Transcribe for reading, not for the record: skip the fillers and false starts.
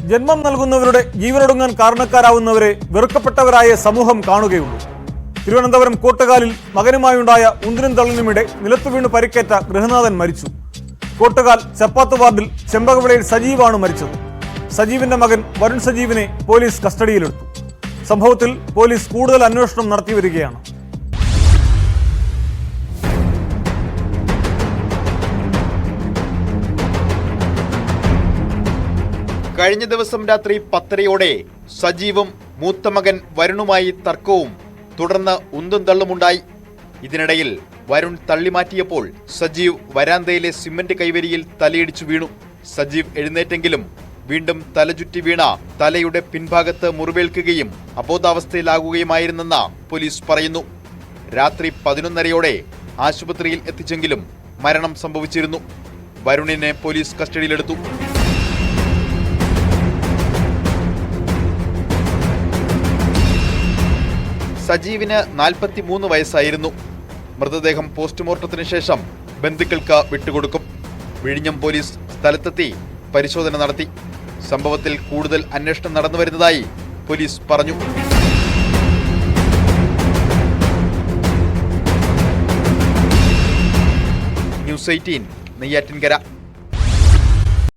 ജന്മം നൽകുന്നവരുടെ ജീവനൊടുങ്ങാൻ കാരണക്കാരാവുന്നവരെ വെറുക്കപ്പെട്ടവരായ സമൂഹം കാണുകയുള്ളൂ. തിരുവനന്തപുരം കോട്ടുകാലിൽ മകനുമായുണ്ടായ ഉന്തിനും തള്ളിനുമിടെ നിലത്തു വീണ് പരിക്കേറ്റ ഗൃഹനാഥൻ മരിച്ചു. കോട്ടുകാൽ ചപ്പാത്ത് വാർഡിൽ ചെമ്പകവിളയിൽ സജീവാണ് മരിച്ചത്. സജീവിന്റെ മകൻ വരുൺ സജീവിനെ പോലീസ് കസ്റ്റഡിയിലെടുത്തു. സംഭവത്തിൽ പോലീസ് കൂടുതൽ അന്വേഷണം നടത്തിവരികയാണ്. കഴിഞ്ഞ ദിവസം രാത്രി 10:30-ഓടെ സജീവും മൂത്ത മകൻ വരുണുമായി തർക്കവും തുടർന്ന് ഉന്തും തള്ളുമുണ്ടായി. ഇതിനിടയിൽ വരുൺ തള്ളിമാറ്റിയപ്പോൾ സജീവ് വരാന്തയിലെ സിമന്റ് കൈവരിയിൽ തലയിടിച്ചു വീണു. സജീവ് എഴുന്നേറ്റെങ്കിലും വീണ്ടും തലചുറ്റി വീണ തലയുടെ പിൻഭാഗത്ത് മുറിവേൽക്കുകയും അബോധാവസ്ഥയിലാകുകയുമായിരുന്നെന്ന് പോലീസ് പറയുന്നു. രാത്രി 11:30-ഓടെ ആശുപത്രിയിൽ എത്തിച്ചെങ്കിലും മരണം സംഭവിച്ചിരുന്നു. വരുണിനെ പോലീസ് കസ്റ്റഡിയിലെടുത്തു. സജീവിന് 43 വയസ്സായിരുന്നു. മൃതദേഹം പോസ്റ്റ്മോർട്ടത്തിന് ശേഷം ബന്ധുക്കൾക്ക് വിട്ടുകൊടുക്കും. വിഴിഞ്ഞം പോലീസ് സ്ഥലത്തെത്തി പരിശോധന നടത്തി. സംഭവത്തിൽ കൂടുതൽ അന്വേഷണം നടന്നുവരുന്നതായി പോലീസ് പറഞ്ഞു. ന്യൂസ് 18 നെയ്യാറ്റിൻകര.